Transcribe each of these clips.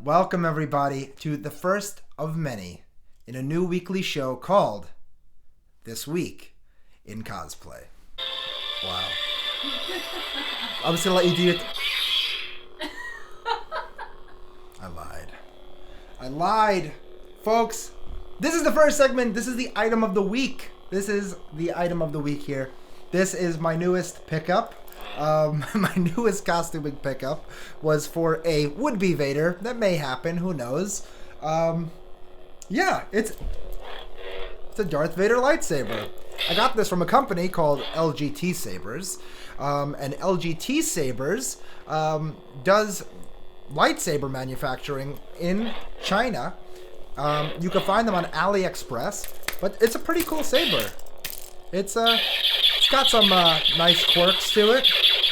Welcome everybody to the first of many in a new weekly show called This Week in Cosplay. Wow. I'm just gonna let you do it. I lied. Folks, this is the first segment. This is the item of the week. This is the item of the week here. This is my newest pickup. My newest costuming pickup was for a would-be Vader. That may happen. Who knows? Yeah, it's a Darth Vader lightsaber. I got this from a company called LGT Sabers. And LGT Sabers does lightsaber manufacturing in China. You can find them on AliExpress, but it's a pretty cool saber. It's got some nice quirks to it.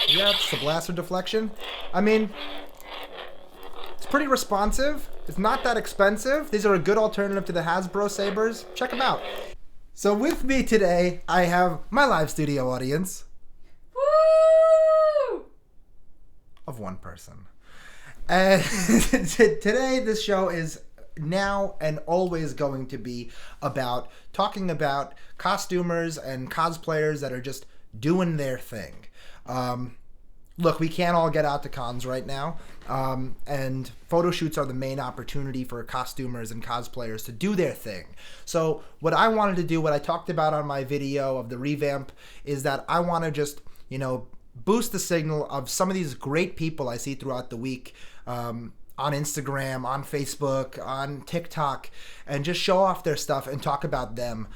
Yeah, it's the blaster deflection. I mean, it's pretty responsive. It's not that expensive. These are a good alternative to the Hasbro sabers. Check them out. So with me today, I have my live studio audience. Woo! Of one person. And today, this show is now and always going to be about talking about costumers and cosplayers that are just doing their thing. Look, we can't all get out to cons right now, and photo shoots are the main opportunity for costumers and cosplayers to do their thing. So what I wanted to do, what I talked about on my video of the revamp, is that I want to just, boost the signal of some of these great people I see throughout the week, on Instagram, on Facebook, on TikTok, and just show off their stuff and talk about them.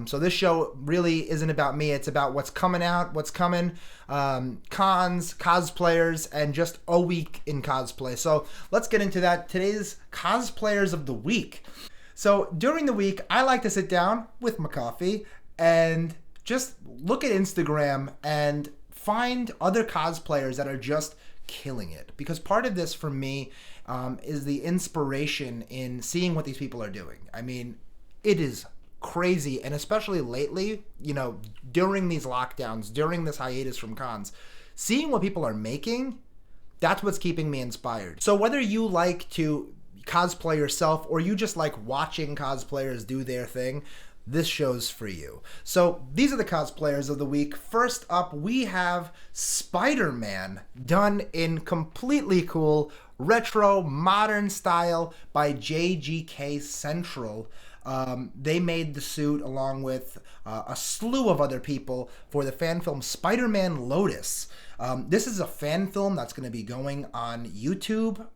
So this show really isn't about me. It's about what's coming out, what's coming, cons, cosplayers, and just a week in cosplay. So let's get into that. Today's cosplayers of the week. So during the week, I like to sit down with my coffee and just look at Instagram and find other cosplayers that are just killing it. Because part of this for me is the inspiration in seeing what these people are doing. I mean, it is crazy, and especially lately, during these lockdowns, during this hiatus from cons, seeing what people are making, that's what's keeping me inspired. So whether you like to cosplay yourself or you just like watching cosplayers do their thing, this show's for you. So these are the cosplayers of the week. First up, we have SpiderMan, done in completely cool, retro, modern style by JGK Central. They made the suit along with a slew of other people for the fan film Spider-Man Lotus. This is a fan film that's going to be going on YouTube.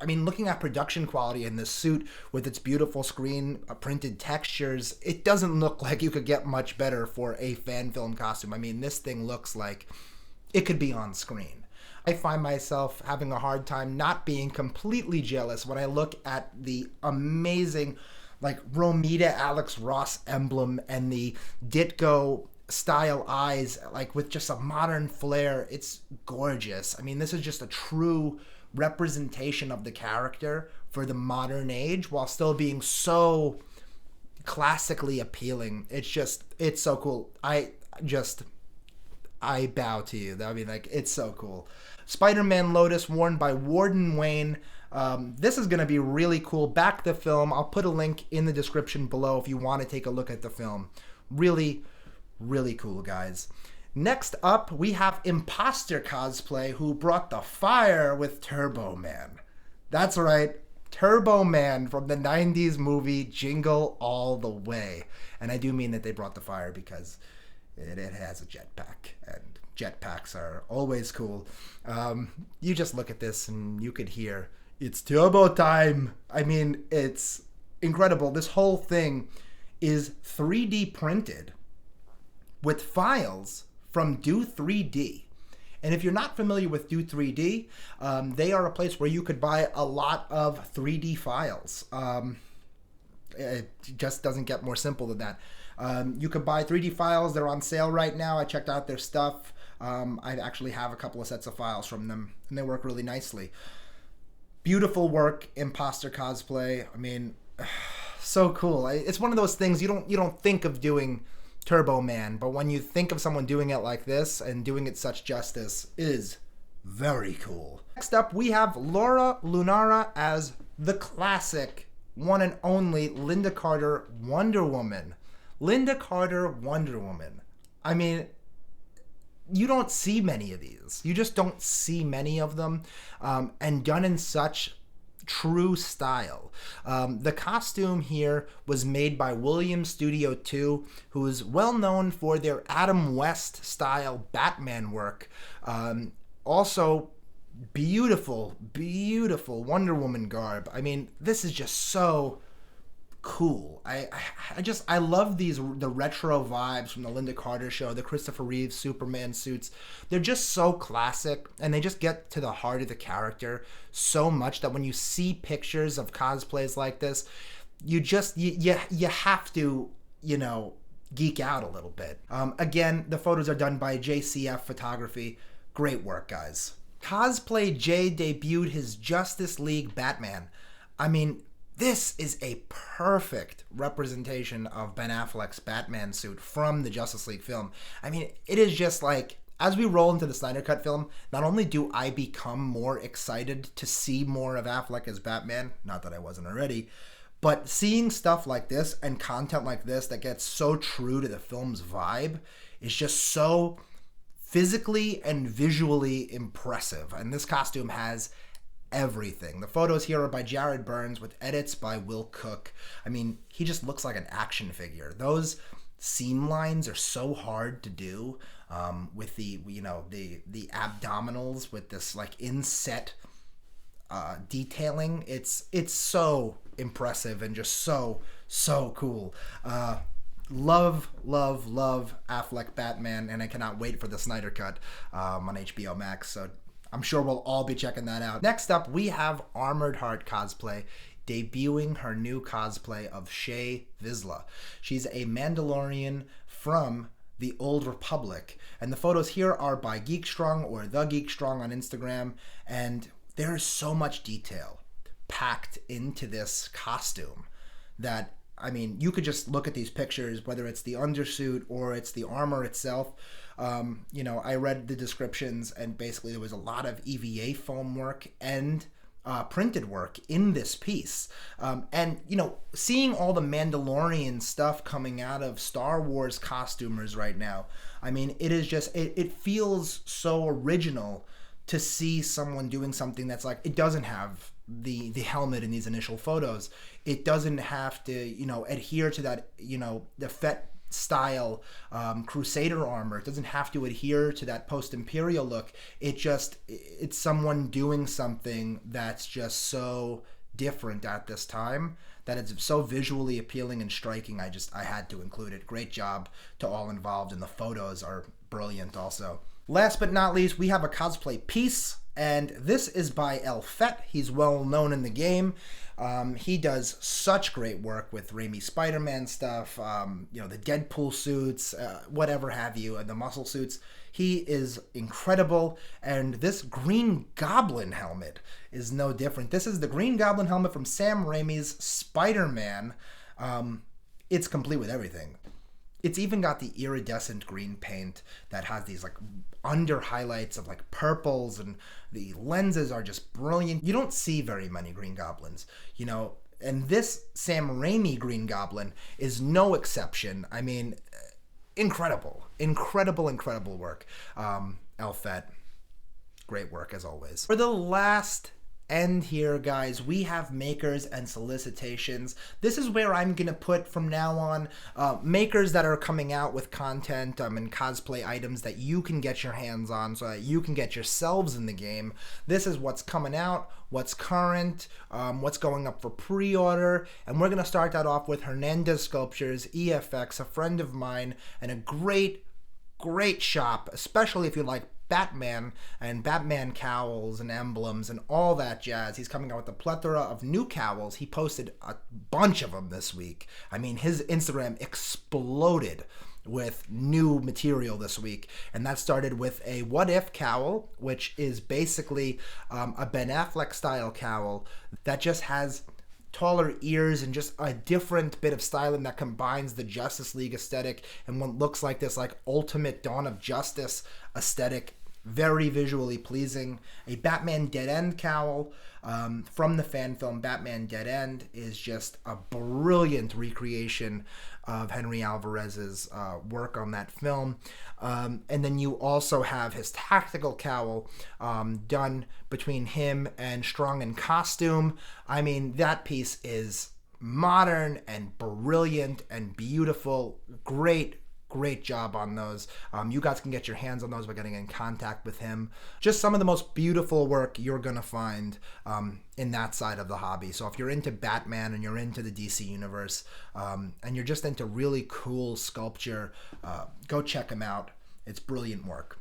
Looking at production quality in this suit with its beautiful screen printed textures, it doesn't look like you could get much better for a fan film costume. I mean, this thing looks like it could be on screen. I find myself having a hard time not being completely jealous when I look at the amazing, Romita Alex Ross emblem and the Ditko style eyes, with just a modern flair. It's gorgeous. I mean, this is just a true representation of the character for the modern age while still being so classically appealing. It's so cool. I bow to you. It's so cool. Spider-Man Lotus, worn by Warden Wayne. This is going to be really cool. Back the film. I'll put a link in the description below if you want to take a look at the film. Really, really cool, guys. Next up, we have Imposter Cosplay, who brought the fire with Turboman. That's right, Turboman from the 90s movie Jingle All the Way. And I do mean that they brought the fire because it has a jetpack, and jetpacks are always cool. You just look at this and you could hear, it's turbo time. I mean, it's incredible. This whole thing is 3D printed with files from Do 3D. And if you're not familiar with Do 3D, they are a place where you could buy a lot of 3D files. It just doesn't get more simple than that. You could buy 3D files. They're on sale right now. I checked out their stuff. I actually have a couple of sets of files from them, and they work really nicely. Beautiful work, Imposter Cosplay. I mean, so cool. It's one of those things you don't think of doing Turboman, but when you think of someone doing it like this and doing it such justice, it is Very cool. Next up, we have Laura Lunara as the classic, one and only Linda Carter Wonder Woman. Linda Carter Wonder Woman. I mean, you don't see many of these. You just don't see many of them, and done in such true style. The costume here was made by Williams Studio 2, who is well known for their Adam West style Batman work. Also, beautiful Wonder Woman garb. I mean, this is just so cool. I love the retro vibes from the Linda Carter show, the Christopher Reeve Superman suits. They're just so classic, and they just get to the heart of the character so much that when you see pictures of cosplays like this, you have to, geek out a little bit. Again, the photos are done by JCF Photography. Great work, guys. Cosplay J debuted his Justice League Batman. I mean, this is a perfect representation of Ben Affleck's Batman suit from the Justice League film. I mean, it is just like, as we roll into the Snyder Cut film, not only do I become more excited to see more of Affleck as Batman, not that I wasn't already, but seeing stuff like this and content like this that gets so true to the film's vibe is just so physically and visually impressive. And this costume has everything. The photos here are by Jared Burns with edits by Will Cook. I mean, he just looks like an action figure. Those seam lines are so hard to do, with the abdominals with this like inset detailing. It's so impressive and just so cool. Love Affleck Batman, and I cannot wait for the Snyder Cut on HBO Max. So I'm sure we'll all be checking that out. Next up, we have Armored Heart Cosplay debuting her new cosplay of Shae Vizla. She's a Mandalorian from the Old Republic, and the photos here are by Geekstrong or The Geekstrong on Instagram, and there is so much detail packed into this costume that, I mean, you could just look at these pictures, whether it's the undersuit or it's the armor itself. I read the descriptions, and basically there was a lot of EVA foam work and printed work in this piece. And seeing all the Mandalorian stuff coming out of Star Wars costumers right now, I mean, it is just, it feels so original to see someone doing something that's like, it doesn't have the helmet in these initial photos. It doesn't have to, adhere to that, the Fett style Crusader armor. It doesn't have to adhere to that post-Imperial look. It's someone doing something that's just so different at this time that it's so visually appealing and striking. I had to include it. Great job to all involved, and the photos are brilliant also. Last but not least, we have a cosplay piece, and this is by El Fett. He's well known in the game. He does such great work with Raimi SpiderMan stuff, the Deadpool suits, whatever have you, and the muscle suits. He is incredible, and this Green Goblin helmet is no different. This is the Green Goblin helmet from Sam Raimi's Spider-Man. It's complete with everything. It's even got the iridescent green paint that has these like under highlights of like purples, and the lenses are just brilliant. You don't see very many Green Goblins, and this Sam Raimi Green Goblin is no exception. I mean, incredible work. El Fett, great work as always. For the last end here, guys, we have makers and solicitations. This is where I'm gonna put from now on makers that are coming out with content and cosplay items that you can get your hands on so that you can get yourselves in the game. This is what's coming out, what's current, what's going up for pre-order, and we're gonna start that off with Hernandez Sculptures, EFX, a friend of mine, and a great shop, especially if you like Batman and Batman cowls and emblems and all that jazz. He's coming out with a plethora of new cowls. He posted a bunch of them this week. I mean, his Instagram exploded with new material this week, and that started with a What If cowl, which is basically a Ben Affleck style cowl that just has taller ears and just a different bit of styling that combines the Justice League aesthetic and what looks like this like ultimate Dawn of Justice aesthetic very visually pleasing. A Batman Dead End cowl from the fan film Batman Dead End is just a brilliant recreation of Henry Alvarez's work on that film. And then you also have his tactical cowl done between him and Strong in costume. I mean, that piece is modern and brilliant and beautiful. Great job on those. You guys can get your hands on those by getting in contact with him. Just some of the most beautiful work you're going to find in that side of the hobby. So if you're into Batman and you're into the DC universe and you're just into really cool sculpture, go check him out. It's brilliant work.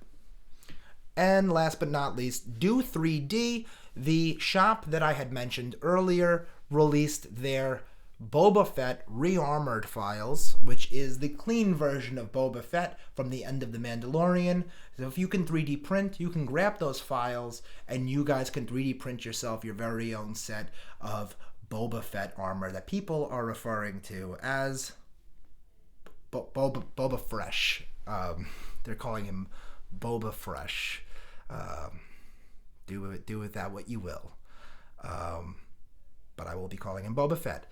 And last but not least, Do 3D, the shop that I had mentioned earlier, released their Boba Fett Rearmored files, which is the clean version of Boba Fett from the end of The Mandalorian. So if you can 3D print, you can grab those files and you guys can 3D print yourself your very own set of Boba Fett armor that people are referring to as Boba Fresh. They're calling him Boba Fresh. Do with that what you will. But I will be calling him Boba Fett.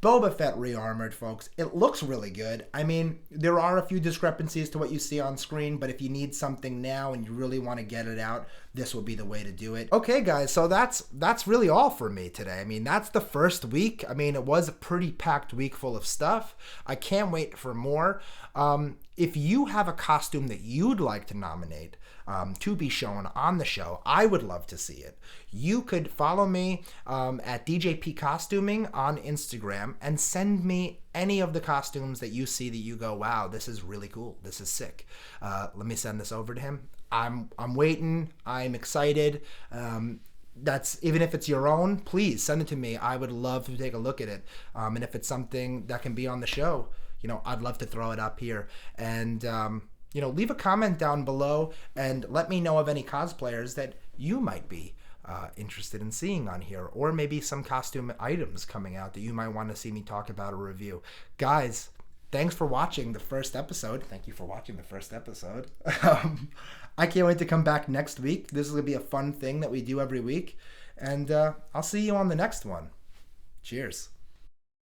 Boba Fett Rearmored, folks. It looks really good. I mean, there are a few discrepancies to what you see on screen, but if you need something now and you really want to get it out, this will be the way to do it. Okay, guys, so that's really all for me today. I mean, that's the first week. I mean, it was a pretty packed week full of stuff. I can't wait for more. If you have a costume that you'd like to nominate to be shown on the show, I would love to see it. You could follow me at DJP Costuming on Instagram and send me any of the costumes that you see that you go, wow, this is really cool. This is sick. Let me send this over to him. I'm waiting. I'm excited. That's even if it's your own, please send it to me. I would love to take a look at it. And if it's something that can be on the show, I'd love to throw it up here. And leave a comment down below and let me know of any cosplayers that you might be interested in seeing on here, or maybe some costume items coming out that you might want to see me talk about or review. Guys, thanks for watching the first episode. Thank you for watching the first episode. I can't wait to come back next week. This is going to be a fun thing that we do every week. And I'll see you on the next one. Cheers.